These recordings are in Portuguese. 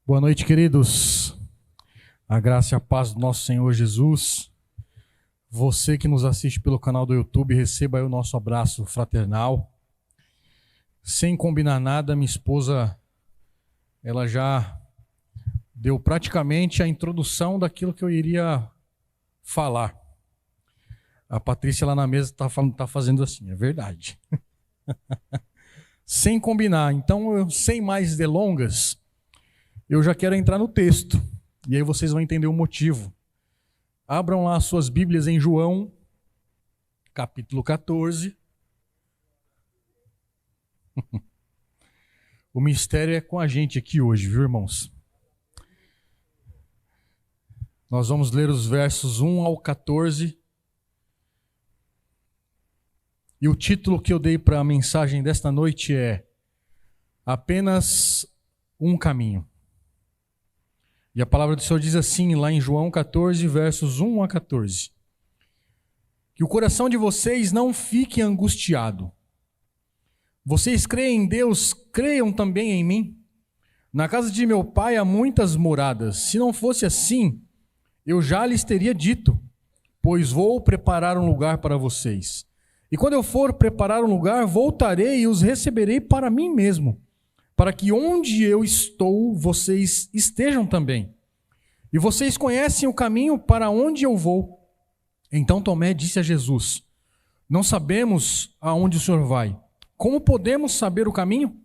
Boa noite, queridos. A graça e a paz do nosso Senhor Jesus. Você que nos assiste pelo canal do YouTube, receba aí o nosso abraço fraternal. Sem combinar nada, minha esposa, ela já deu praticamente a introdução daquilo que eu iria falar. A Patrícia lá na mesa tá fazendo assim, é verdade. Sem combinar. Então, sem mais delongas, eu já quero entrar no texto, e aí vocês vão entender o motivo. Abram lá as suas Bíblias em João, capítulo 14. O mistério é com a gente aqui hoje, viu, irmãos? Nós vamos ler os versos 1 ao 14. E o título que eu dei para a mensagem desta noite é Apenas um Caminho. E a palavra do Senhor diz assim, lá em João 14, versos 1 a 14. Que o coração de vocês não fique angustiado. Vocês creem em Deus, creiam também em mim. Na casa de meu pai há muitas moradas. Se não fosse assim, eu já lhes teria dito, pois vou preparar um lugar para vocês. E quando eu for preparar um lugar, voltarei e os receberei para mim mesmo, para que onde eu estou, vocês estejam também. E vocês conhecem o caminho para onde eu vou. Então Tomé disse a Jesus, não sabemos aonde o Senhor vai. Como podemos saber o caminho?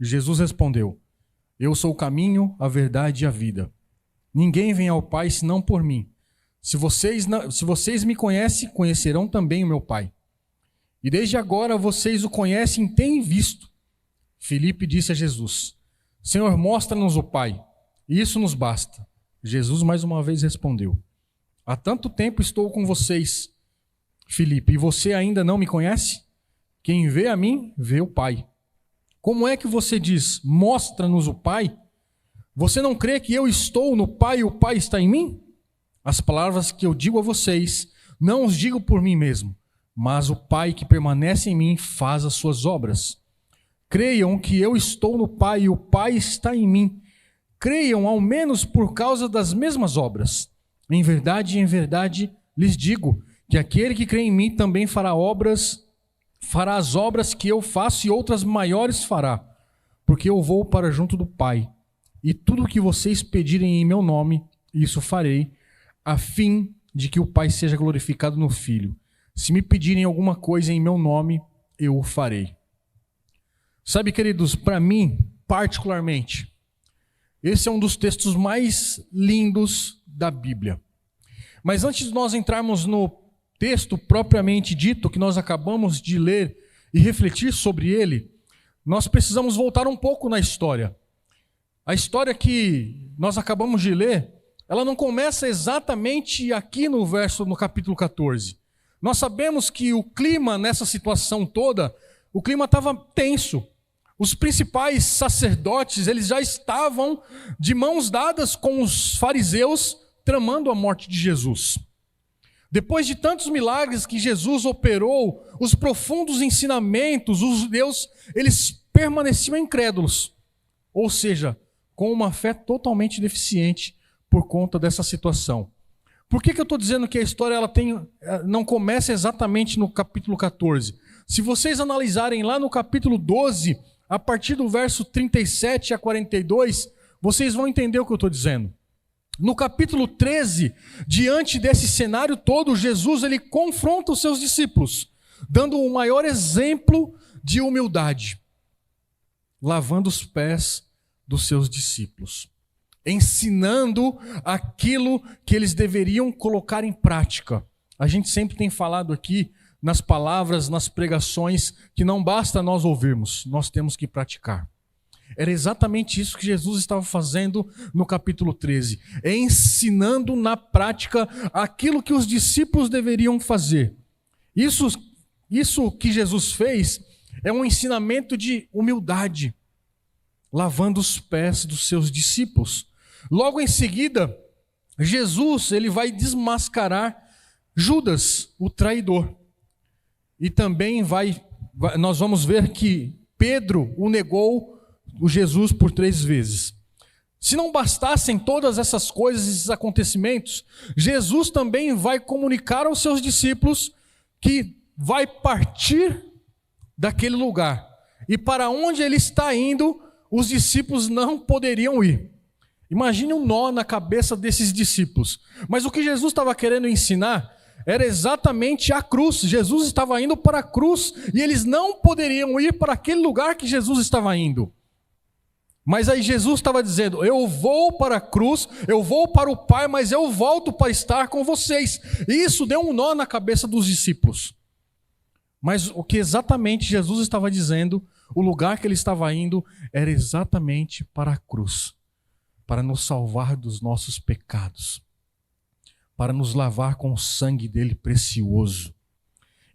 Jesus respondeu, eu sou o caminho, a verdade e a vida. Ninguém vem ao Pai senão por mim. Se vocês me conhecem, conhecerão também o meu Pai. E desde agora vocês o conhecem e têm visto. Filipe disse a Jesus, Senhor, mostra-nos o Pai, e isso nos basta. Jesus mais uma vez respondeu, há tanto tempo estou com vocês, Filipe, e você ainda não me conhece? Quem vê a mim, vê o Pai. Como é que você diz, mostra-nos o Pai? Você não crê que eu estou no Pai e o Pai está em mim? As palavras que eu digo a vocês, não os digo por mim mesmo, mas o Pai que permanece em mim faz as suas obras. Creiam que eu estou no Pai e o Pai está em mim. Creiam ao menos por causa das mesmas obras. Em verdade, lhes digo que aquele que crê em mim também fará as obras que eu faço e outras maiores fará, porque eu vou para junto do Pai. E tudo o que vocês pedirem em meu nome, isso farei, a fim de que o Pai seja glorificado no Filho. Se me pedirem alguma coisa em meu nome, eu o farei. Sabe, queridos, para mim, particularmente, esse é um dos textos mais lindos da Bíblia. Mas antes de nós entrarmos no texto propriamente dito, que nós acabamos de ler e refletir sobre ele, nós precisamos voltar um pouco na história. A história que nós acabamos de ler, ela não começa exatamente aqui no capítulo 14. Nós sabemos que o clima nessa situação toda, o clima estava tenso. Os principais sacerdotes, eles já estavam de mãos dadas com os fariseus, tramando a morte de Jesus. Depois de tantos milagres que Jesus operou, os profundos ensinamentos, os judeus, eles permaneciam incrédulos. Ou seja, com uma fé totalmente deficiente por conta dessa situação. Por que eu estou dizendo que a história não começa exatamente no capítulo 14? Se vocês analisarem lá no capítulo 12, a partir do verso 37 a 42, vocês vão entender o que eu estou dizendo. No capítulo 13, diante desse cenário todo, Jesus ele confronta os seus discípulos, dando o maior exemplo de humildade, lavando os pés dos seus discípulos, ensinando aquilo que eles deveriam colocar em prática. A gente sempre tem falado aqui nas palavras, nas pregações, que não basta nós ouvirmos, nós temos que praticar. Era exatamente isso que Jesus estava fazendo no capítulo 13, ensinando na prática aquilo que os discípulos deveriam fazer. Isso que Jesus fez é um ensinamento de humildade, lavando os pés dos seus discípulos. Logo em seguida, Jesus ele vai desmascarar Judas, o traidor. E também nós vamos ver que Pedro o negou o Jesus por 3 vezes. Se não bastassem todas essas coisas, esses acontecimentos, Jesus também vai comunicar aos seus discípulos que vai partir daquele lugar. E para onde ele está indo, os discípulos não poderiam ir. Imagine um nó na cabeça desses discípulos. Mas o que Jesus estava querendo ensinar era exatamente a cruz. Jesus estava indo para a cruz e eles não poderiam ir para aquele lugar que Jesus estava indo. Mas aí Jesus estava dizendo: eu vou para a cruz, eu vou para o Pai, mas eu volto para estar com vocês. E isso deu um nó na cabeça dos discípulos. Mas o que exatamente Jesus estava dizendo, o lugar que ele estava indo, era exatamente para a cruz, para nos salvar dos nossos pecados, para nos lavar com o sangue dele precioso.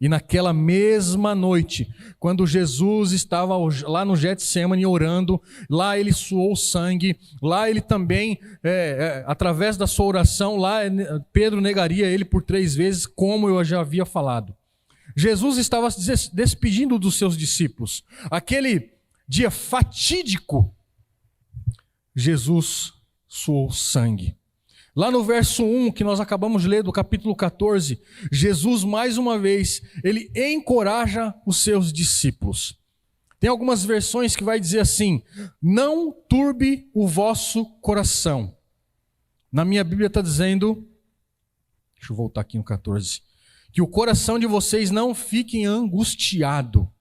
E naquela mesma noite, quando Jesus estava lá no Getsêmani orando, lá ele suou sangue, lá ele também, através da sua oração, lá Pedro negaria ele por 3 vezes, como eu já havia falado. Jesus estava se despedindo dos seus discípulos. Aquele dia fatídico, Jesus suou sangue. Lá no verso 1, que nós acabamos de ler, do capítulo 14, Jesus, mais uma vez, ele encoraja os seus discípulos. Tem algumas versões que vai dizer assim: não turbe o vosso coração. Na minha Bíblia está dizendo, deixa eu voltar aqui no 14, que o coração de vocês não fique angustiado.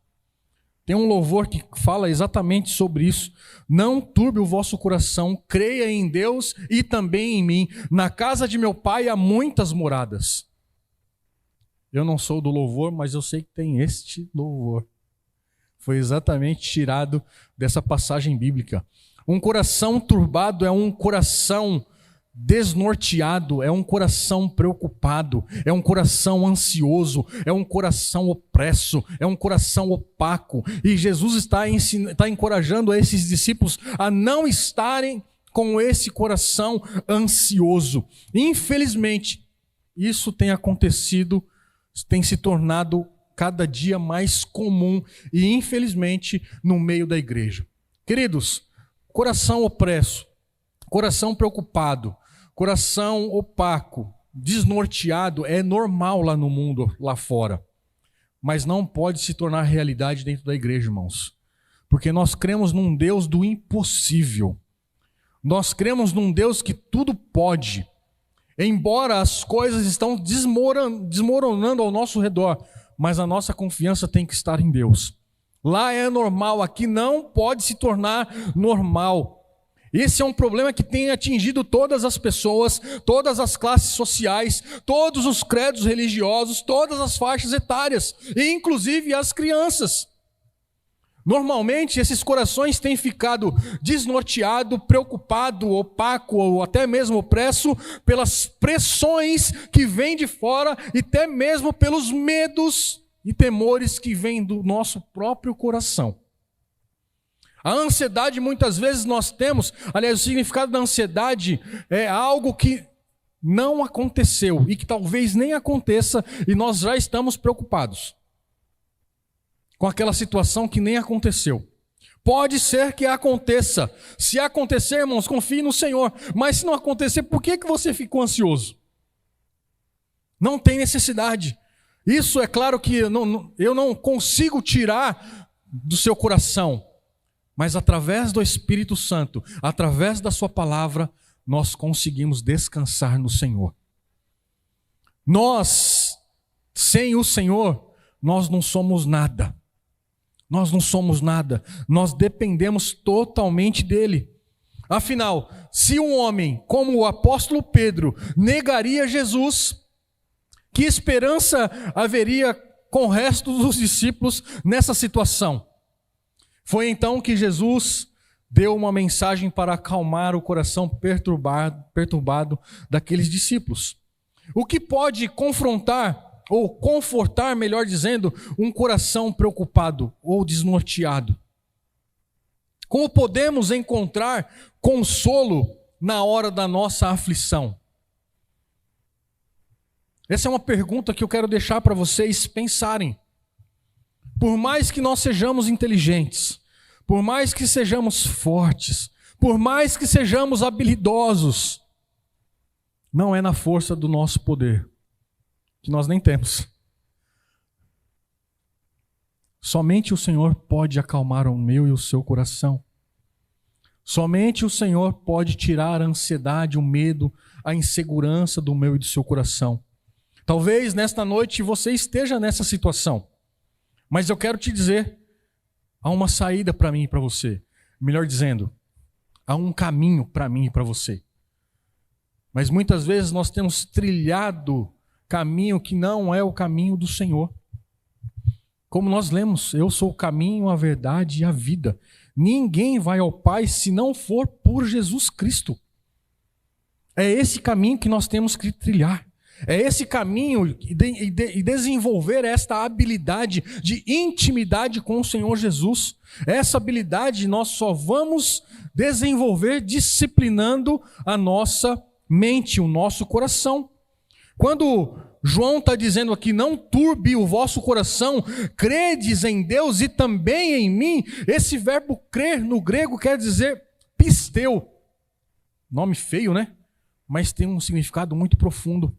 Tem um louvor que fala exatamente sobre isso. Não turbe o vosso coração, creia em Deus e também em mim. Na casa de meu pai há muitas moradas. Eu não sou do louvor, mas eu sei que tem este louvor. Foi exatamente tirado dessa passagem bíblica. Um coração turbado é um coração desnorteado, é um coração preocupado, é um coração ansioso, é um coração opresso, é um coração opaco. E Jesus está encorajando esses discípulos a não estarem com esse coração ansioso. Infelizmente, isso tem acontecido, tem se tornado cada dia mais comum e infelizmente no meio da igreja. Queridos, coração opresso, coração preocupado, coração opaco, desnorteado é normal lá no mundo, lá fora. Mas não pode se tornar realidade dentro da igreja, irmãos. Porque nós cremos num Deus do impossível. Nós cremos num Deus que tudo pode. Embora as coisas estão desmoronando ao nosso redor, mas a nossa confiança tem que estar em Deus. Lá é normal, aqui não pode se tornar normal. Esse é um problema que tem atingido todas as pessoas, todas as classes sociais, todos os credos religiosos, todas as faixas etárias, e inclusive as crianças. Normalmente esses corações têm ficado desnorteado, preocupado, opaco ou até mesmo opresso pelas pressões que vêm de fora e até mesmo pelos medos e temores que vêm do nosso próprio coração. A ansiedade muitas vezes nós temos, aliás, o significado da ansiedade é algo que não aconteceu e que talvez nem aconteça e nós já estamos preocupados com aquela situação que nem aconteceu. Pode ser que aconteça. Se acontecer, irmãos, confie no Senhor. Mas se não acontecer, por que você ficou ansioso? Não tem necessidade. Isso é claro que eu não consigo tirar do seu coração. Mas através do Espírito Santo, através da sua palavra, nós conseguimos descansar no Senhor. Nós, sem o Senhor, nós não somos nada. Nós não somos nada. Nós dependemos totalmente dele. Afinal, se um homem como o apóstolo Pedro negaria Jesus, que esperança haveria com o resto dos discípulos nessa situação? Foi então que Jesus deu uma mensagem para acalmar o coração perturbado daqueles discípulos. O que pode confrontar, ou confortar, melhor dizendo, um coração preocupado ou desnorteado? Como podemos encontrar consolo na hora da nossa aflição? Essa é uma pergunta que eu quero deixar para vocês pensarem. Por mais que nós sejamos inteligentes, por mais que sejamos fortes, Por mais que sejamos habilidosos, não é na força do nosso poder, que nós nem temos. Somente o Senhor pode acalmar o meu e o seu coração. Somente o Senhor pode tirar a ansiedade, o medo, a insegurança do meu e do seu coração. Talvez nesta noite você esteja nessa situação, mas eu quero te dizer, há uma saída para mim e para você. Melhor dizendo, há um caminho para mim e para você. Mas muitas vezes nós temos trilhado caminho que não é o caminho do Senhor. Como nós lemos, eu sou o caminho, a verdade e a vida. Ninguém vai ao Pai se não for por Jesus Cristo. É esse caminho que nós temos que trilhar. É esse caminho e desenvolver esta habilidade de intimidade com o Senhor Jesus. Essa habilidade nós só vamos desenvolver disciplinando a nossa mente, o nosso coração. Quando João está dizendo aqui, não turbe o vosso coração, credes em Deus e também em mim. Esse verbo crer no grego quer dizer pisteu. Nome feio, né? Mas tem um significado muito profundo.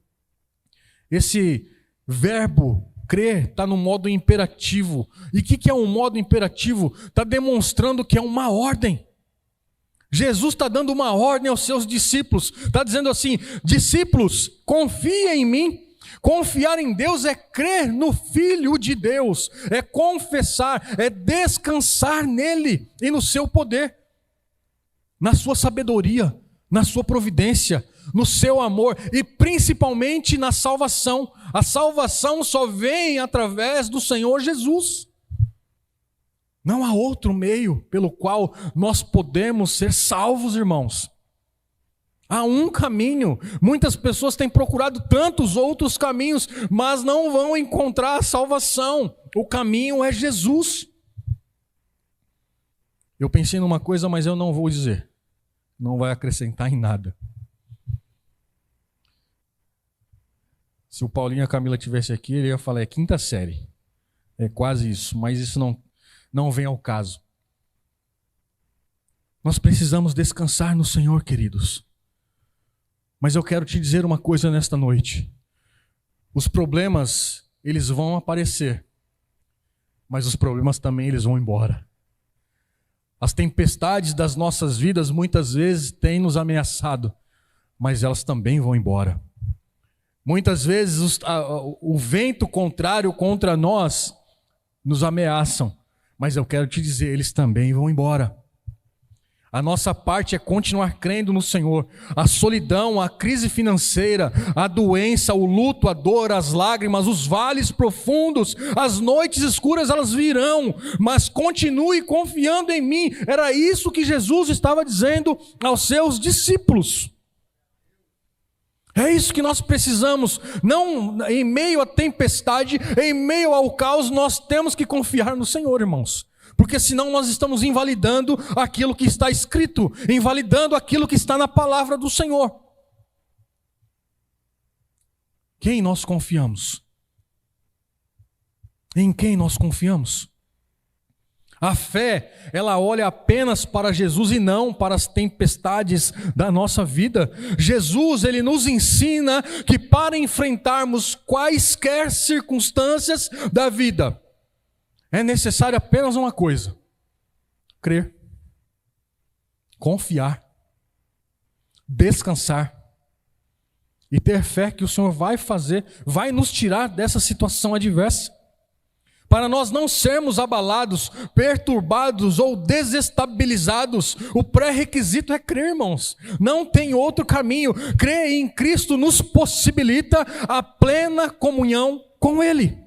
Esse verbo crer está no modo imperativo. E o que é um modo imperativo? Está demonstrando que é uma ordem. Jesus está dando uma ordem aos seus discípulos. Está dizendo assim, discípulos, confiem em mim. Confiar em Deus é crer no Filho de Deus. É confessar, é descansar nele e no seu poder. Na sua sabedoria, na sua providência, no seu amor e principalmente na salvação. A salvação só vem através do Senhor Jesus. Não há outro meio pelo qual nós podemos ser salvos, irmãos. Há um caminho. Muitas pessoas têm procurado tantos outros caminhos, mas não vão encontrar a salvação. O caminho é Jesus. Eu pensei numa coisa, mas eu não vou dizer. Não vai acrescentar em nada. Se o Paulinho e a Camila estivessem aqui, ele ia falar, é quinta série. É quase isso, mas isso não vem ao caso. Nós precisamos descansar no Senhor, queridos. Mas eu quero te dizer uma coisa nesta noite. Os problemas, eles vão aparecer. Mas os problemas também, eles vão embora. As tempestades das nossas vidas, muitas vezes, têm nos ameaçado. Mas elas também vão embora. Muitas vezes, o vento contrário contra nós nos ameaçam. Mas eu quero te dizer, eles também vão embora. A nossa parte é continuar crendo no Senhor. A solidão, a crise financeira, a doença, o luto, a dor, as lágrimas, os vales profundos, as noites escuras, elas virão. Mas continue confiando em mim. Era isso que Jesus estava dizendo aos seus discípulos. É isso que nós precisamos. Não em meio à tempestade, em meio ao caos, nós temos que confiar no Senhor, irmãos. Porque senão nós estamos invalidando aquilo que está escrito, invalidando aquilo que está na palavra do Senhor. Quem nós confiamos? Em quem nós confiamos? A fé, ela olha apenas para Jesus e não para as tempestades da nossa vida. Jesus, ele nos ensina que para enfrentarmos quaisquer circunstâncias da vida, é necessário apenas uma coisa: crer, confiar, descansar e ter fé que o Senhor vai fazer, vai nos tirar dessa situação adversa. Para nós não sermos abalados, perturbados ou desestabilizados, o pré-requisito é crer, irmãos. Não tem outro caminho. Crer em Cristo nos possibilita a plena comunhão com Ele.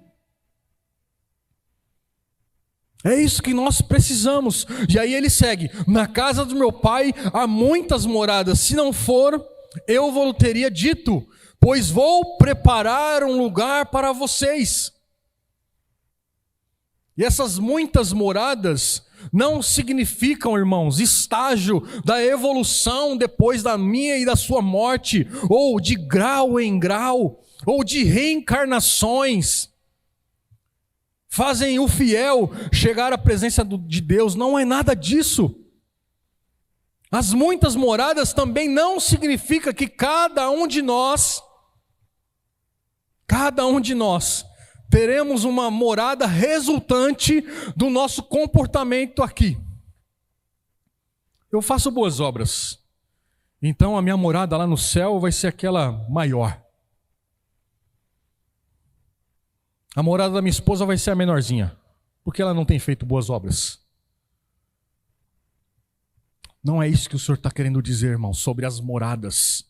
É isso que nós precisamos. E aí ele segue: na casa do meu pai há muitas moradas, se não for, eu vou teria dito, pois vou preparar um lugar para vocês. E essas muitas moradas não significam, irmãos, estágio da evolução depois da minha e da sua morte, ou de grau em grau, ou de reencarnações. Fazem o fiel chegar à presença de Deus. Não é nada disso. As muitas moradas também não significa que cada um de nós, teremos uma morada resultante do nosso comportamento aqui. Eu faço boas obras, então a minha morada lá no céu vai ser aquela maior. A morada da minha esposa vai ser a menorzinha, porque ela não tem feito boas obras. Não é isso que o Senhor está querendo dizer, irmão, sobre as moradas.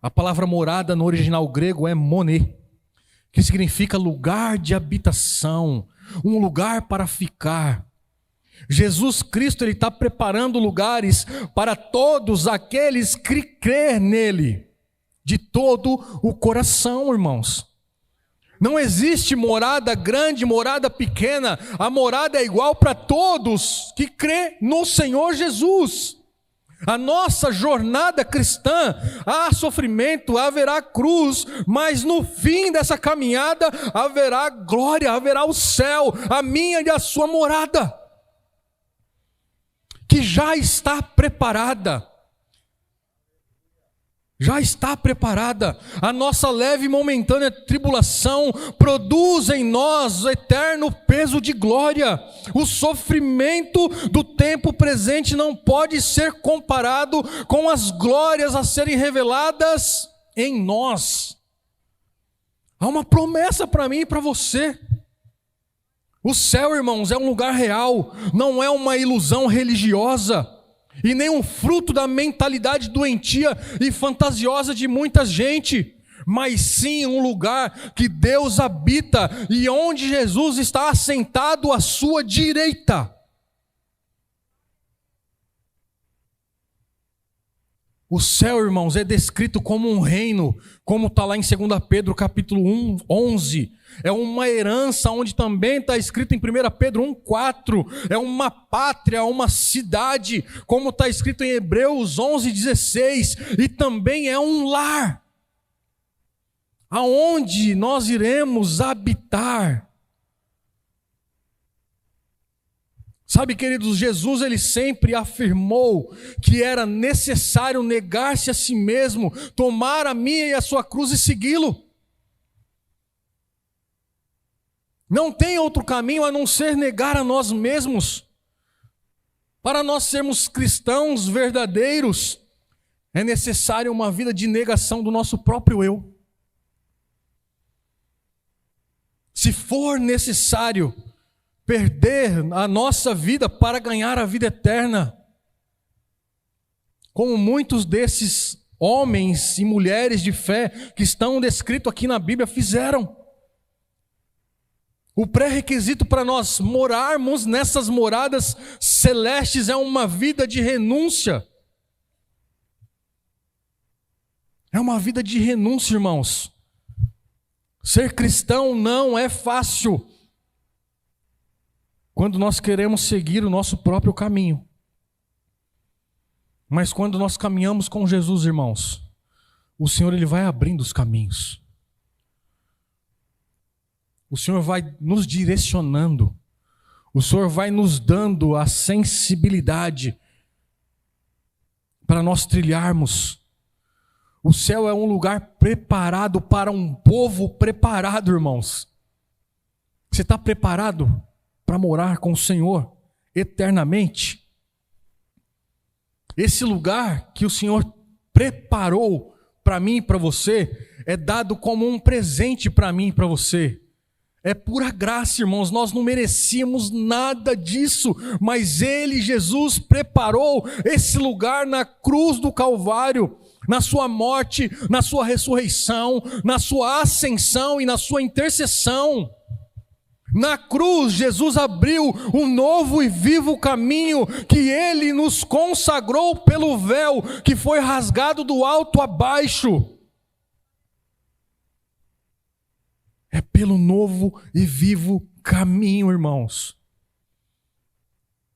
A palavra morada no original grego é moné, que significa lugar de habitação, um lugar para ficar. Jesus Cristo, Ele está preparando lugares para todos aqueles que crêem nele, de todo o coração, irmãos. Não existe morada grande, morada pequena. A morada é igual para todos que crê no Senhor Jesus. A nossa jornada cristã, há sofrimento, haverá cruz, mas no fim dessa caminhada haverá glória, haverá o céu, a minha e a sua morada, que já está preparada. Já está preparada. A nossa leve e momentânea tribulação produz em nós o eterno peso de glória. O sofrimento do tempo presente não pode ser comparado com as glórias a serem reveladas em nós. Há uma promessa para mim e para você. O céu, irmãos, é um lugar real, não é uma ilusão religiosa. E nem um fruto da mentalidade doentia e fantasiosa de muita gente, mas sim um lugar que Deus habita e onde Jesus está assentado à sua direita. O céu, irmãos, é descrito como um reino, como está lá em 2 Pedro capítulo 11. É uma herança, onde também está escrito em 1 Pedro 1,4. É uma pátria, uma cidade, como está escrito em Hebreus 11,16. E também é um lar, aonde nós iremos habitar. Sabe, queridos, Jesus, ele sempre afirmou que era necessário negar-se a si mesmo, tomar a minha e a sua cruz e segui-lo. Não tem outro caminho a não ser negar a nós mesmos. Para nós sermos cristãos verdadeiros, é necessário uma vida de negação do nosso próprio eu. Se for necessário perder a nossa vida para ganhar a vida eterna, como muitos desses homens e mulheres de fé que estão descritos aqui na Bíblia fizeram. O pré-requisito para nós morarmos nessas moradas celestes é uma vida de renúncia. É uma vida de renúncia, irmãos. Ser cristão não é fácil quando nós queremos seguir o nosso próprio caminho. Mas quando nós caminhamos com Jesus, irmãos, o Senhor, ele vai abrindo os caminhos. O Senhor vai nos direcionando. O Senhor vai nos dando a sensibilidade para nós trilharmos. O céu é um lugar preparado para um povo preparado, irmãos. Você está preparado para morar com o Senhor eternamente? Esse lugar que o Senhor preparou para mim e para você é dado como um presente para mim e para você. É pura graça, irmãos, nós não merecíamos nada disso, mas Ele, Jesus, preparou esse lugar na cruz do Calvário, na sua morte, na sua ressurreição, na sua ascensão e na sua intercessão. Na cruz, Jesus abriu um novo e vivo caminho que Ele nos consagrou pelo véu que foi rasgado do alto a baixo. É pelo novo e vivo caminho, irmãos.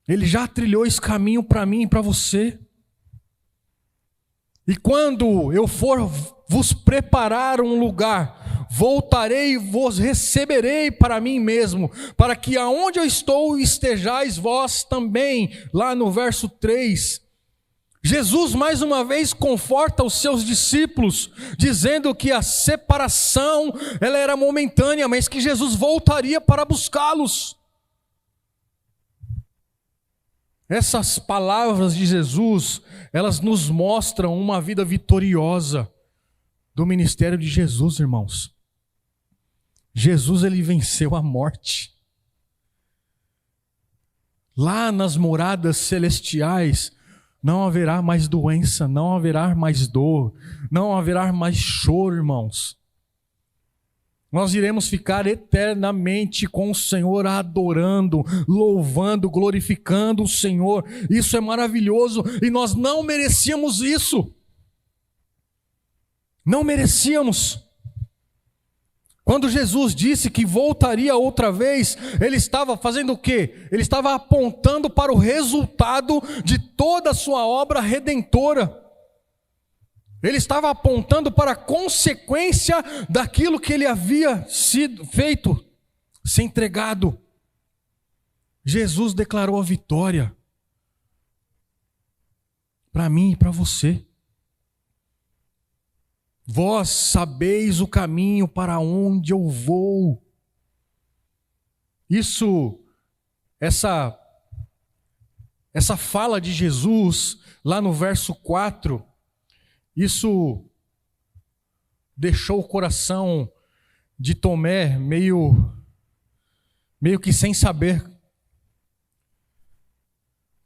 Ele já trilhou esse caminho para mim e para você. E quando eu for vos preparar um lugar, voltarei e vos receberei para mim mesmo, para que aonde eu estou estejais vós também. Lá no verso 3, Jesus mais uma vez conforta os seus discípulos, dizendo que a separação ela era momentânea, mas que Jesus voltaria para buscá-los. Essas palavras de Jesus, elas nos mostram uma vida vitoriosa do ministério de Jesus, irmãos. Jesus, ele venceu a morte. Lá nas moradas celestiais, não haverá mais doença, não haverá mais dor, não haverá mais choro, irmãos. Nós iremos ficar eternamente com o Senhor, adorando, louvando, glorificando o Senhor. Isso é maravilhoso e nós não merecíamos isso. Não merecíamos. Quando Jesus disse que voltaria outra vez, ele estava fazendo o quê? Ele estava apontando para o resultado de toda a sua obra redentora. Ele estava apontando para a consequência daquilo que ele havia sido feito, se entregado. Jesus declarou a vitória para mim e para você. Vós sabeis o caminho para onde eu vou. Essa fala de Jesus, lá no verso 4, isso deixou o coração de Tomé meio que sem saber.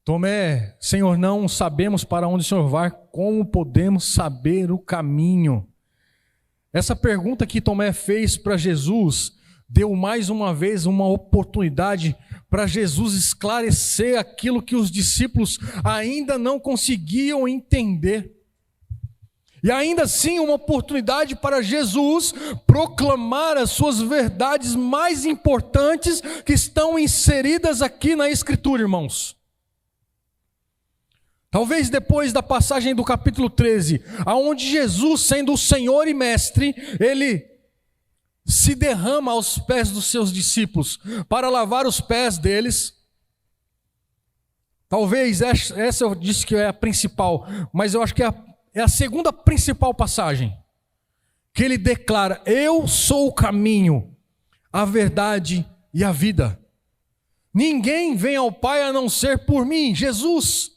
Tomé, Senhor, não sabemos para onde o Senhor vai, como podemos saber o caminho? Essa pergunta que Tomé fez para Jesus, deu mais uma vez uma oportunidade para Jesus esclarecer aquilo que os discípulos ainda não conseguiam entender. E ainda assim uma oportunidade para Jesus proclamar as suas verdades mais importantes que estão inseridas aqui na Escritura, irmãos. Talvez depois da passagem do capítulo 13, aonde Jesus, sendo o Senhor e Mestre, ele se derrama aos pés dos seus discípulos para lavar os pés deles. Talvez essa eu disse que é a principal, mas eu acho que é a segunda principal passagem, que ele declara: eu sou o caminho, a verdade e a vida. Ninguém vem ao Pai a não ser por mim, Jesus.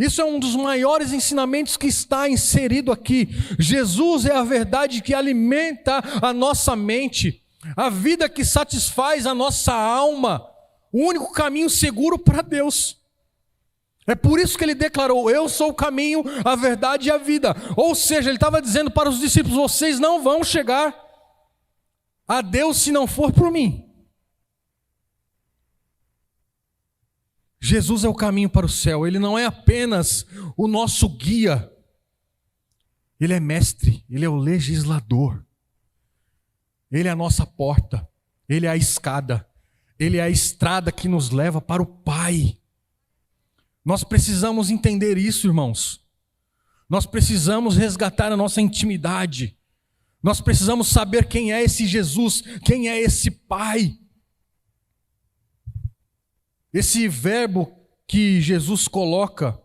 Isso é um dos maiores ensinamentos que está inserido aqui. Jesus é a verdade que alimenta a nossa mente, a vida que satisfaz a nossa alma, o único caminho seguro para Deus. É por isso que ele declarou: eu sou o caminho, a verdade e a vida. Ou seja, ele estava dizendo para os discípulos: vocês não vão chegar a Deus se não for por mim. Jesus é o caminho para o céu. Ele não é apenas o nosso guia. Ele é mestre, ele é o legislador. Ele é a nossa porta, ele é a escada, ele é a estrada que nos leva para o Pai. Nós precisamos entender isso, irmãos. Nós precisamos resgatar a nossa intimidade. Nós precisamos saber quem é esse Jesus, quem é esse Pai. Esse verbo que Jesus coloca,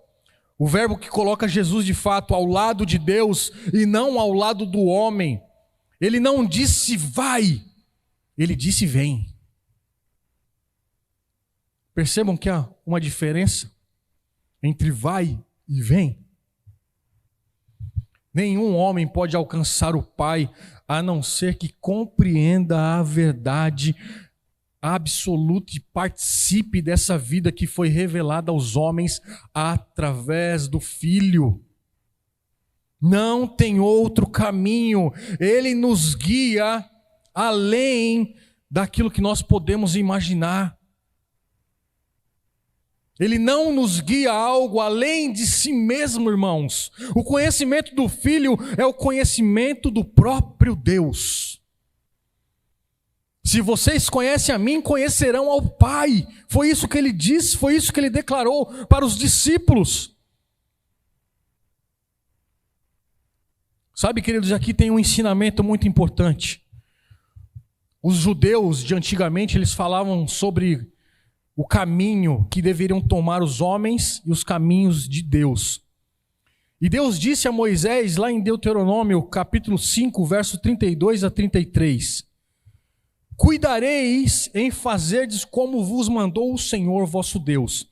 o verbo que coloca Jesus de fato ao lado de Deus e não ao lado do homem, ele não disse vai, ele disse vem. Percebam que há uma diferença entre vai e vem. Nenhum homem pode alcançar o Pai a não ser que compreenda a verdade absoluta e participe dessa vida que foi revelada aos homens através do Filho. Não tem outro caminho. Ele nos guia além daquilo que nós podemos imaginar. Ele não nos guia a algo além de si mesmo, irmãos. O conhecimento do Filho é o conhecimento do próprio Deus. Se vocês conhecem a mim, conhecerão ao Pai. Foi isso que ele disse, foi isso que ele declarou para os discípulos. Sabe, queridos, aqui tem um ensinamento muito importante. Os judeus de antigamente, eles falavam sobre o caminho que deveriam tomar os homens e os caminhos de Deus. E Deus disse a Moisés, lá em Deuteronômio, capítulo 5, verso 32 a 33, cuidareis em fazerdes como vos mandou o Senhor vosso Deus.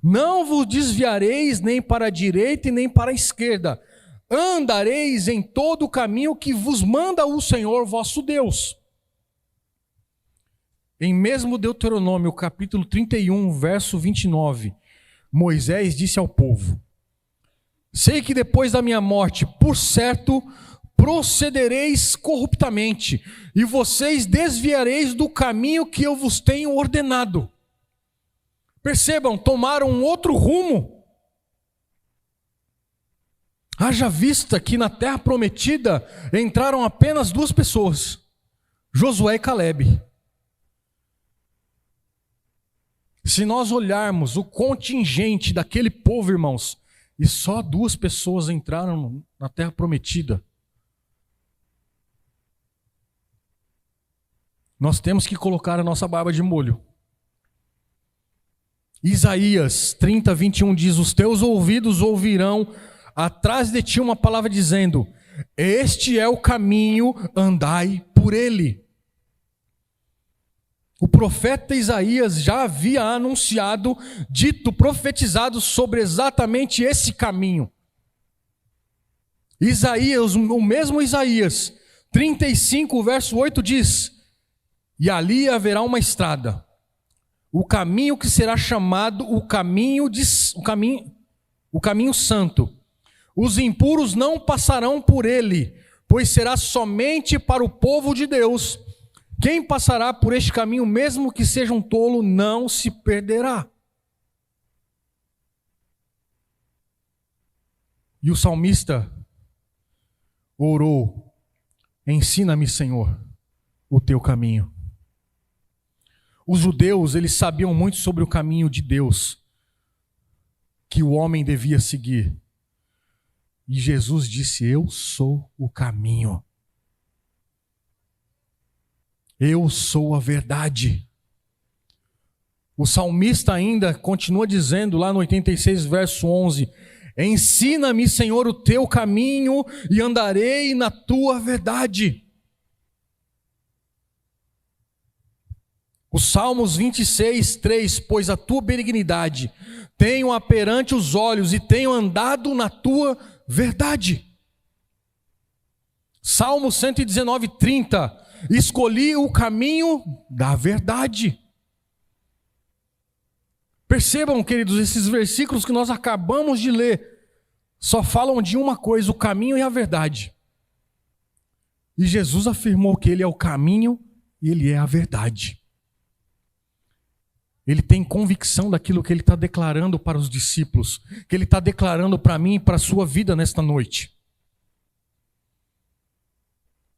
Não vos desviareis nem para a direita e nem para a esquerda. Andareis em todo o caminho que vos manda o Senhor vosso Deus. Em mesmo Deuteronômio, capítulo 31, verso 29, Moisés disse ao povo: sei que depois da minha morte, por certo, procedereis corruptamente, e vocês desviareis do caminho que eu vos tenho ordenado. Percebam, tomaram um outro rumo. Haja vista que na terra prometida entraram apenas 2 pessoas, Josué e Calebe. Se nós olharmos o contingente daquele povo, irmãos, e só 2 pessoas entraram na terra prometida, nós temos que colocar a nossa barba de molho. Isaías 30, 21 diz: os teus ouvidos ouvirão atrás de ti uma palavra dizendo: este é o caminho, andai por ele. O profeta Isaías já havia anunciado, dito, profetizado sobre exatamente esse caminho. Isaías, o mesmo Isaías, 35, verso 8 diz: e ali haverá uma estrada, o caminho que será chamado o caminho santo. Os impuros não passarão por ele, pois será somente para o povo de Deus. Quem passará por este caminho, mesmo que seja um tolo, não se perderá. E o salmista orou: ensina-me, Senhor, o teu caminho. Os judeus, eles sabiam muito sobre o caminho de Deus, que o homem devia seguir. E Jesus disse: eu sou o caminho. Eu sou a verdade. O salmista ainda continua dizendo lá no 86, verso 11: ensina-me, Senhor, o teu caminho e andarei na tua verdade. O Salmos 26, 3: pois a tua benignidade tenho perante os olhos e tenho andado na tua verdade. Salmo 119, 30: escolhi o caminho da verdade. Percebam, queridos, esses versículos que nós acabamos de ler só falam de uma coisa: o caminho e a verdade. E Jesus afirmou que ele é o caminho e ele é a verdade. Ele tem convicção daquilo que ele está declarando para os discípulos, que ele está declarando para mim e para a sua vida nesta noite.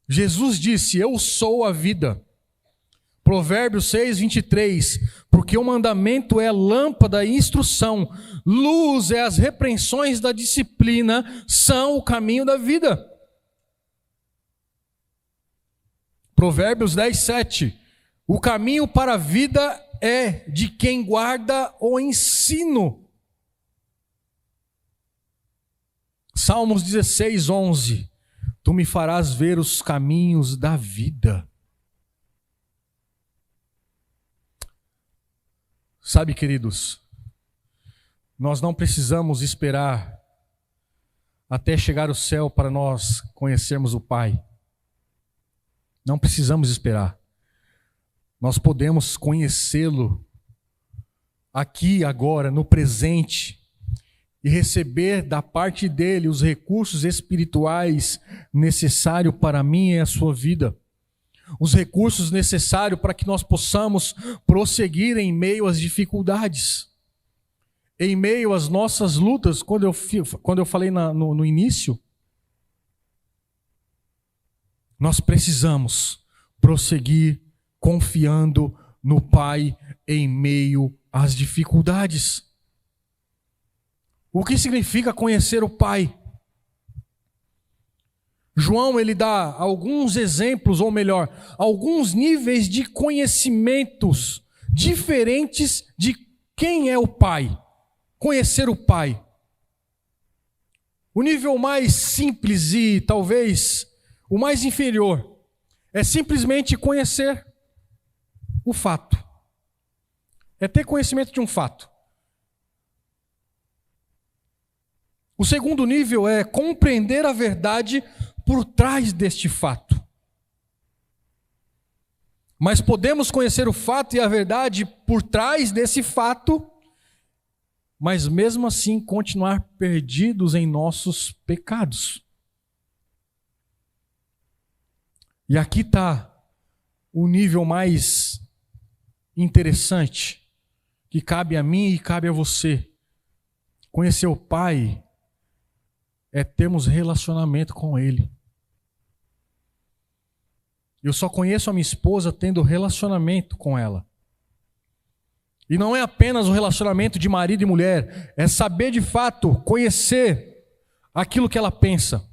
Jesus disse: eu sou a vida. Provérbios 6, 23: porque o mandamento é lâmpada e instrução, luz é as repreensões da disciplina, são o caminho da vida. Provérbios 10, 7: o caminho para a vida é de quem guarda o ensino. Salmos 16, 11: tu me farás ver os caminhos da vida. Sabe, queridos, nós não precisamos esperar até chegar ao céu para nós conhecermos o Pai. Não precisamos esperar. Nós podemos conhecê-lo aqui, agora, no presente, e receber da parte dele os recursos espirituais necessários para mim e a sua vida. Os recursos necessários para que nós possamos prosseguir em meio às dificuldades, em meio às nossas lutas. Quando eu falei no início, nós precisamos prosseguir confiando no Pai em meio às dificuldades. O que significa conhecer o Pai? João, ele dá alguns exemplos, ou melhor, alguns níveis de conhecimentos, diferentes de quem é o Pai. Conhecer o Pai. O nível mais simples e talvez o mais inferior é simplesmente conhecer o fato. É ter conhecimento de um fato. O segundo nível é compreender a verdade por trás deste fato. Mas podemos conhecer o fato e a verdade por trás desse fato, mas mesmo assim continuar perdidos em nossos pecados. E aqui está o nível mais interessante, que cabe a mim e cabe a você. Conhecer o Pai é termos relacionamento com Ele. Eu só conheço a minha esposa tendo relacionamento com ela. E não é apenas o relacionamento de marido e mulher, é saber de fato, conhecer aquilo que ela pensa,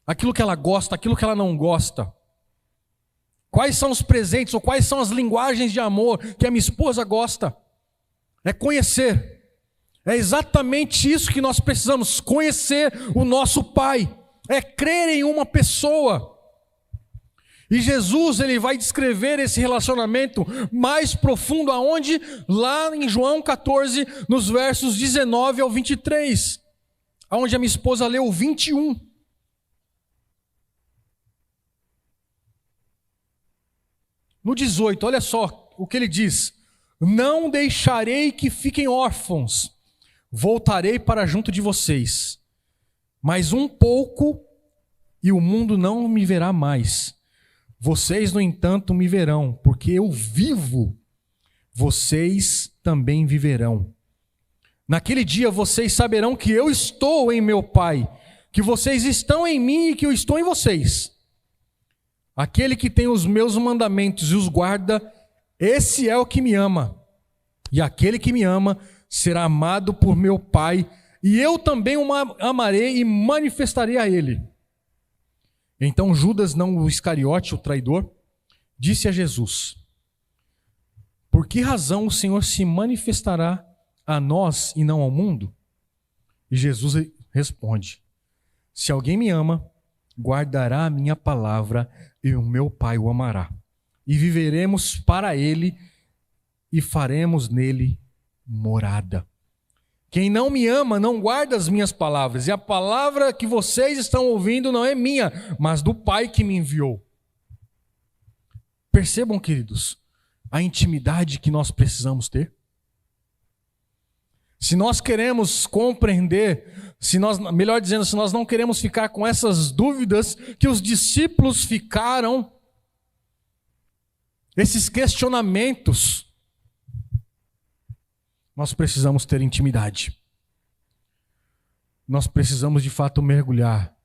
aquilo que ela gosta, aquilo que ela não gosta. Quais são os presentes ou quais são as linguagens de amor que a minha esposa gosta? É conhecer. É exatamente isso que nós precisamos, conhecer o nosso Pai. É crer em uma pessoa. E Jesus, ele vai descrever esse relacionamento mais profundo aonde? Lá em João 14, nos versos 19 ao 23. Aonde a minha esposa leu o 21. No 18, olha só o que ele diz. Não deixarei que fiquem órfãos. Voltarei para junto de vocês. Mas um pouco e o mundo não me verá mais. Vocês, no entanto, me verão, porque eu vivo, vocês também viverão. Naquele dia vocês saberão que eu estou em meu Pai, que vocês estão em mim e que eu estou em vocês. Aquele que tem os meus mandamentos e os guarda, esse é o que me ama. E aquele que me ama será amado por meu Pai, e eu também o amarei e manifestarei a ele. Então Judas, não o Iscariote, o traidor, disse a Jesus: por que razão o Senhor se manifestará a nós e não ao mundo? E Jesus responde: se alguém me ama, guardará a minha palavra e o meu Pai o amará. E viveremos para ele e faremos nele morada. Quem não me ama não guarda as minhas palavras, e a palavra que vocês estão ouvindo não é minha, mas do Pai que me enviou. Percebam, queridos, a intimidade que nós precisamos ter. Se nós queremos compreender, melhor dizendo, se nós não queremos ficar com essas dúvidas que os discípulos ficaram, esses questionamentos, nós precisamos ter intimidade. Nós precisamos de fato mergulhar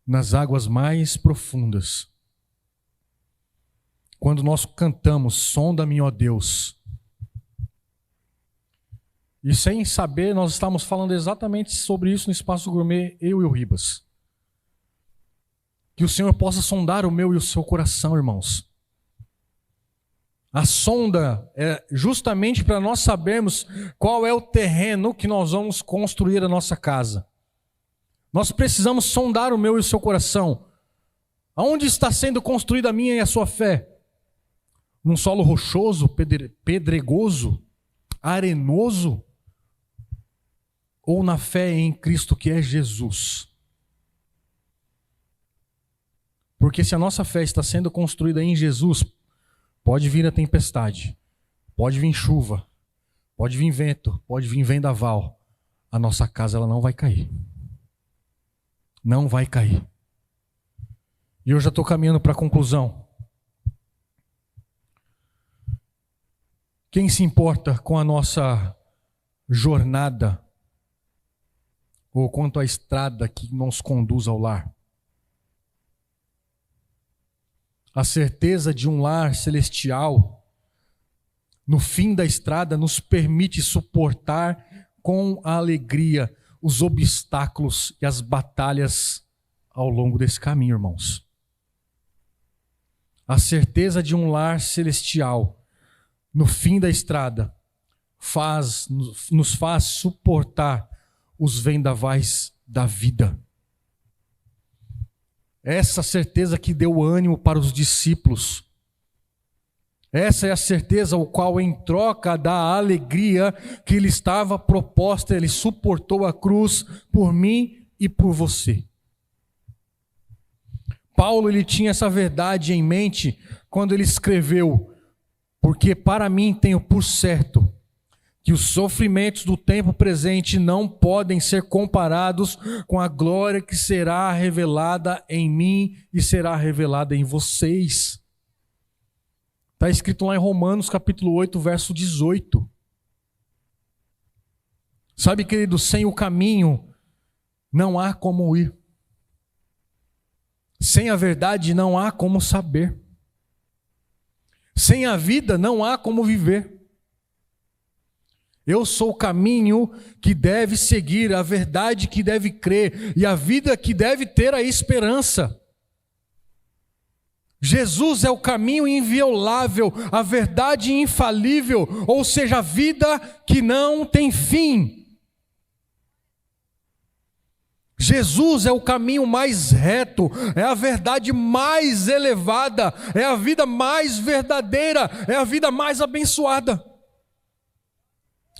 nas águas mais profundas. Quando nós cantamos, sonda-me, ó Deus. E sem saber, nós estamos falando exatamente sobre isso no Espaço Gourmet, eu e o Ribas. Que o Senhor possa sondar o meu e o seu coração, irmãos. A sonda é justamente para nós sabermos qual é o terreno que nós vamos construir a nossa casa. Nós precisamos sondar o meu e o seu coração. Aonde está sendo construída a minha e a sua fé? Num solo rochoso, pedregoso, arenoso? Ou na fé em Cristo que é Jesus? Porque se a nossa fé está sendo construída em Jesus, pode vir a tempestade, pode vir chuva, pode vir vento, pode vir vendaval. A nossa casa ela não vai cair. Não vai cair. E eu já estou caminhando para a conclusão. Quem se importa com a nossa jornada ou quanto à estrada que nos conduz ao lar? A certeza de um lar celestial no fim da estrada nos permite suportar com alegria os obstáculos e as batalhas ao longo desse caminho, irmãos. A certeza de um lar celestial no fim da estrada, nos faz suportar os vendavais da vida. Essa certeza que deu ânimo para os discípulos. Essa é a certeza o qual, em troca da alegria que lhe estava proposta, ele suportou a cruz por mim e por você. Paulo, ele tinha essa verdade em mente quando ele escreveu: porque para mim tenho por certo que os sofrimentos do tempo presente não podem ser comparados com a glória que será revelada em mim e será revelada em vocês. Está escrito lá em Romanos capítulo 8, verso 18. Sabe, querido, sem o caminho não há como ir. Sem a verdade não há como saber. Sem a vida não há como viver. Eu sou o caminho que deve seguir, a verdade que deve crer e a vida que deve ter a esperança. Jesus é o caminho inviolável, a verdade infalível, ou seja, a vida que não tem fim. Jesus é o caminho mais reto, é a verdade mais elevada, é a vida mais verdadeira, é a vida mais abençoada.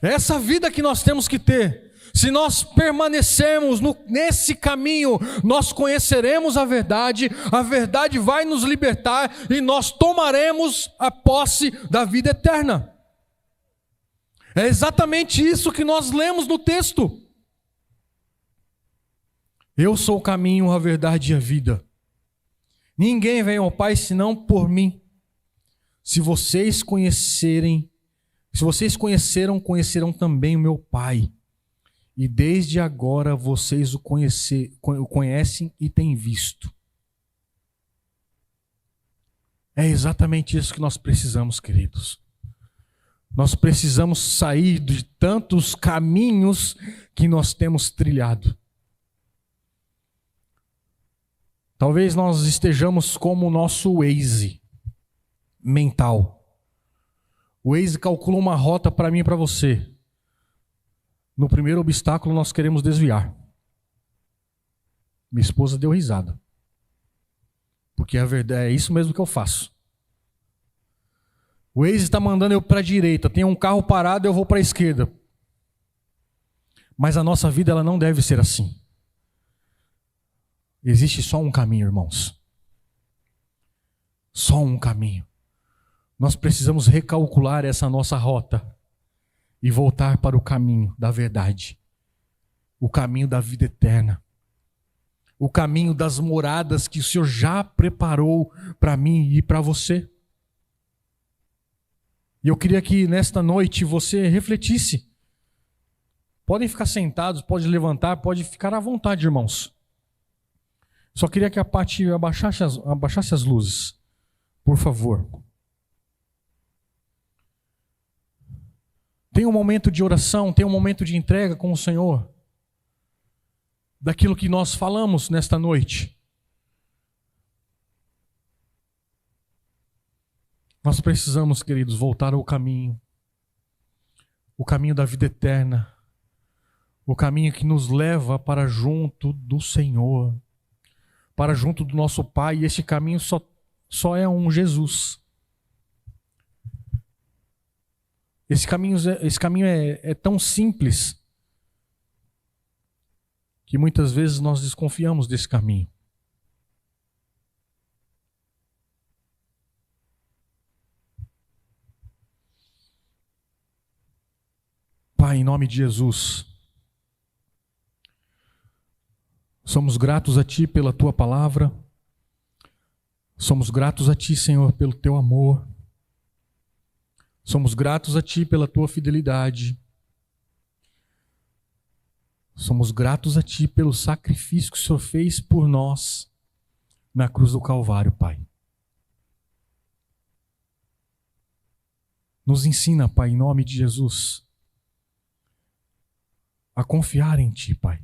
É essa vida que nós temos que ter. Se nós permanecermos nesse caminho, nós conheceremos a verdade vai nos libertar e nós tomaremos a posse da vida eterna. É exatamente isso que nós lemos no texto. Eu sou o caminho, a verdade e a vida. Ninguém vem ao Pai senão por mim. Se vocês conheceram, conhecerão também o meu Pai. E desde agora vocês o conhecem e têm visto. É exatamente isso que nós precisamos, queridos. Nós precisamos sair de tantos caminhos que nós temos trilhado. Talvez nós estejamos como o nosso Waze mental. O Waze calcula uma rota para mim e para você. No primeiro obstáculo nós queremos desviar. Minha esposa deu risada. Porque a verdade é isso mesmo que eu faço. O Waze está mandando eu para a direita, tem um carro parado, eu vou para a esquerda. Mas a nossa vida ela não deve ser assim. Existe só um caminho, irmãos. Só um caminho. Nós precisamos recalcular essa nossa rota e voltar para o caminho da verdade, o caminho da vida eterna, o caminho das moradas que o Senhor já preparou para mim e para você. E eu queria que nesta noite você refletisse. Podem ficar sentados, pode levantar, pode ficar à vontade, irmãos. Só queria que a Paty abaixasse as luzes, por favor. Tem um momento de oração, tem um momento de entrega com o Senhor, daquilo que nós falamos nesta noite. Nós precisamos, queridos, voltar ao caminho, o caminho da vida eterna, o caminho que nos leva para junto do Senhor, para junto do nosso Pai, e esse caminho só é um Jesus. Esse caminho é tão simples que muitas vezes nós desconfiamos desse caminho. Pai, em nome de Jesus, somos gratos a Ti pela Tua palavra, somos gratos a Ti, Senhor, pelo Teu amor, somos gratos a Ti pela Tua fidelidade, somos gratos a Ti pelo sacrifício que o Senhor fez por nós na cruz do Calvário, Pai. Nos ensina, Pai, em nome de Jesus, a confiar em Ti, Pai.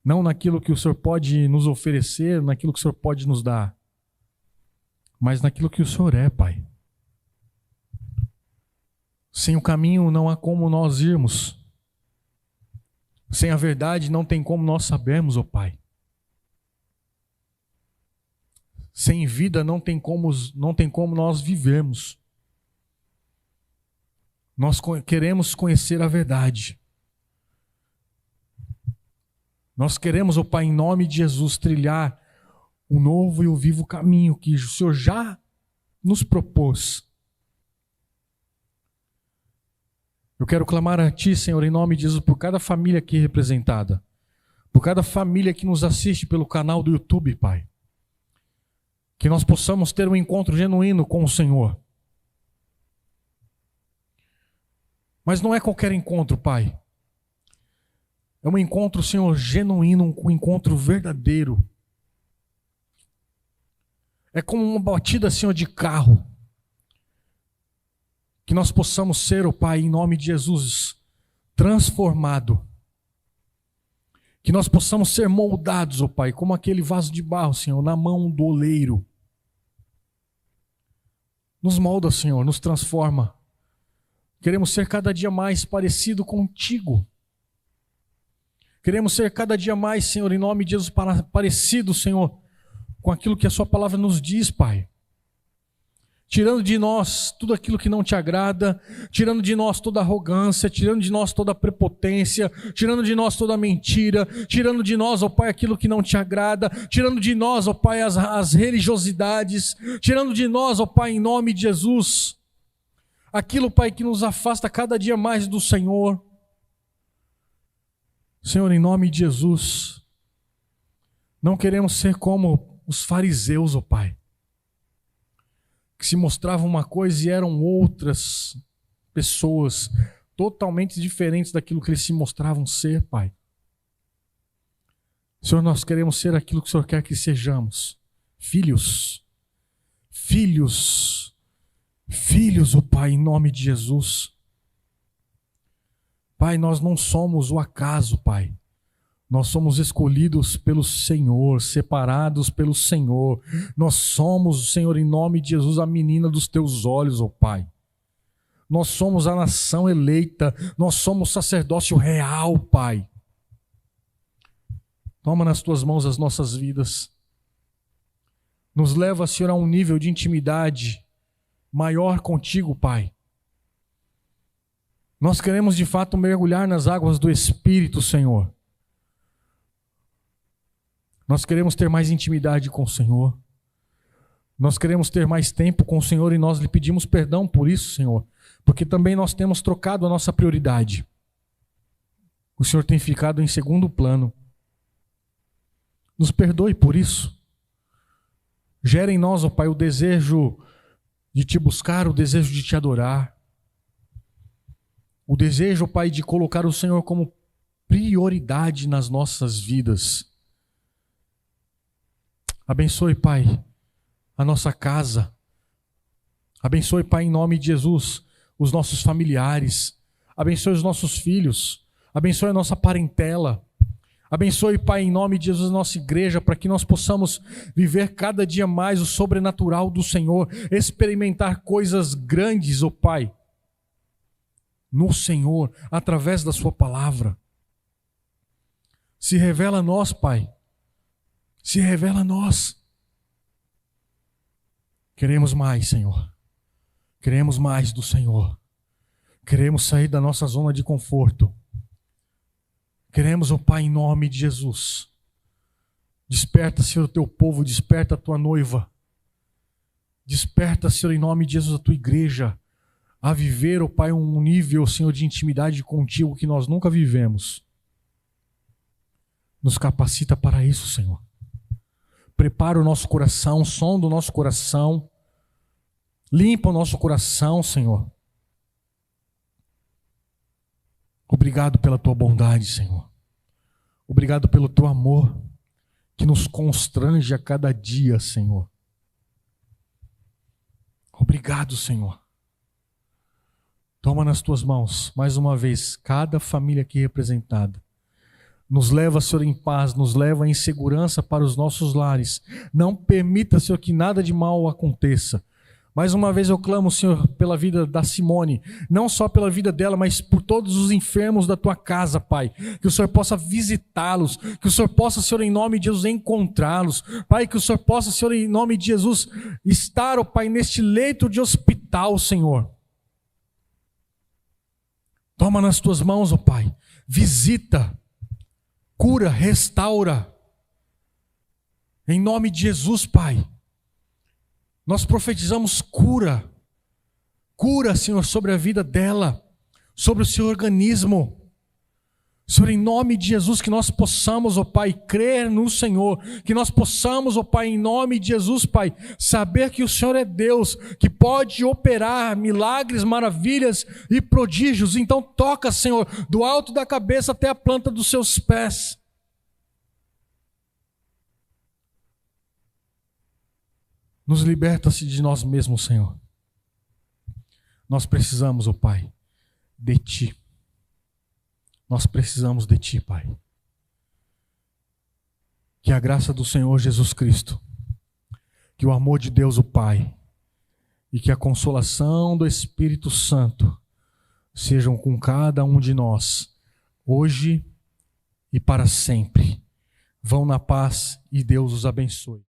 Não naquilo que o Senhor pode nos oferecer, naquilo que o Senhor pode nos dar, mas naquilo que o Senhor é, Pai. Sem o caminho não há como nós irmos. Sem a verdade não tem como nós sabermos, ó Pai. Sem vida não tem como nós vivermos. Nós queremos conhecer a verdade. Nós queremos, ó Pai, em nome de Jesus, trilhar o novo e o vivo caminho que o Senhor já nos propôs. Eu quero clamar a Ti, Senhor, em nome de Jesus, por cada família aqui representada, por cada família que nos assiste pelo canal do YouTube, Pai. Que nós possamos ter um encontro genuíno com o Senhor. Mas não é qualquer encontro, Pai. É um encontro, Senhor, genuíno, um encontro verdadeiro. É como uma batida, Senhor, de carro. Que nós possamos ser, ó Pai, em nome de Jesus, transformado. Que nós possamos ser moldados, ó Pai, como aquele vaso de barro, Senhor, na mão do oleiro. Nos molda, Senhor, nos transforma. Queremos ser cada dia mais parecido contigo. Queremos ser cada dia mais, Senhor, em nome de Jesus, parecido, Senhor, com aquilo que a Sua palavra nos diz, Pai. Tirando de nós tudo aquilo que não te agrada, tirando de nós toda arrogância, tirando de nós toda prepotência, tirando de nós toda mentira, tirando de nós, ó Pai, aquilo que não te agrada, tirando de nós, ó Pai, as religiosidades, tirando de nós, ó Pai, em nome de Jesus, aquilo, Pai, que nos afasta cada dia mais do Senhor. Senhor, em nome de Jesus, não queremos ser como os fariseus, ó Pai, que se mostravam uma coisa e eram outras pessoas totalmente diferentes daquilo que eles se mostravam ser, Pai. Senhor, nós queremos ser aquilo que o Senhor quer que sejamos. Filhos, ó Pai, em nome de Jesus. Pai, nós não somos o acaso, Pai. Nós somos escolhidos pelo Senhor, separados pelo Senhor. Nós somos, Senhor, em nome de Jesus, a menina dos teus olhos, ó Pai. Nós somos a nação eleita, nós somos sacerdócio real, Pai. Toma nas tuas mãos as nossas vidas. Nos leva, Senhor, a um nível de intimidade maior contigo, Pai. Nós queremos de fato mergulhar nas águas do Espírito, Senhor. Nós queremos ter mais intimidade com o Senhor. Nós queremos ter mais tempo com o Senhor e nós lhe pedimos perdão por isso, Senhor. Porque também nós temos trocado a nossa prioridade. O Senhor tem ficado em segundo plano. Nos perdoe por isso. Gera em nós, ó Pai, o desejo de Te buscar, o desejo de Te adorar. O desejo, ó Pai, de colocar o Senhor como prioridade nas nossas vidas. Abençoe, Pai, a nossa casa. Abençoe, Pai, em nome de Jesus, os nossos familiares. Abençoe os nossos filhos. Abençoe a nossa parentela. Abençoe, Pai, em nome de Jesus, a nossa igreja, para que nós possamos viver cada dia mais o sobrenatural do Senhor, experimentar coisas grandes, ó Pai, no Senhor, através da Sua palavra. Se revela a nós, Pai. Se revela a nós. Queremos mais, Senhor. Queremos mais do Senhor. Queremos sair da nossa zona de conforto. Queremos, ó Pai, em nome de Jesus. Desperta, Senhor, o Teu povo. Desperta a Tua noiva. Desperta, Senhor, em nome de Jesus, a Tua igreja. A viver, ó Pai, um nível, Senhor, de intimidade contigo que nós nunca vivemos. Nos capacita para isso, Senhor. Prepara o nosso coração, sonda o nosso coração, limpa o nosso coração, Senhor. Obrigado pela Tua bondade, Senhor. Obrigado pelo Teu amor, que nos constrange a cada dia, Senhor. Obrigado, Senhor. Toma nas Tuas mãos, mais uma vez, cada família aqui representada. Nos leva, Senhor, em paz, nos leva em segurança para os nossos lares. Não permita, Senhor, que nada de mal aconteça, Mais uma vez eu clamo, Senhor, pela vida da Simone, não só pela vida dela, mas por todos os enfermos da tua casa, Pai. Que o Senhor possa visitá-los, que o Senhor possa, Senhor, em nome de Jesus, encontrá-los. Pai, que o Senhor possa, Senhor, em nome de Jesus, estar, ó Pai, neste leito de hospital, Senhor. Toma nas tuas mãos, ó Pai, visita, cura, restaura. Em nome de Jesus, Pai. Nós profetizamos cura. Cura, Senhor, sobre a vida dela, sobre o seu organismo. Senhor, em nome de Jesus, que nós possamos, ó Pai, crer no Senhor. Que nós possamos, ó Pai, em nome de Jesus, Pai, saber que o Senhor é Deus, que pode operar milagres, maravilhas e prodígios. Então toca, Senhor, do alto da cabeça até a planta dos seus pés. Nos liberta-se de nós mesmos, Senhor. Nós precisamos, ó Pai, de Ti. Nós precisamos de Ti, Pai. Que a graça do Senhor Jesus Cristo, que o amor de Deus o Pai e que a consolação do Espírito Santo sejam com cada um de nós, hoje e para sempre. Vão na paz e Deus os abençoe.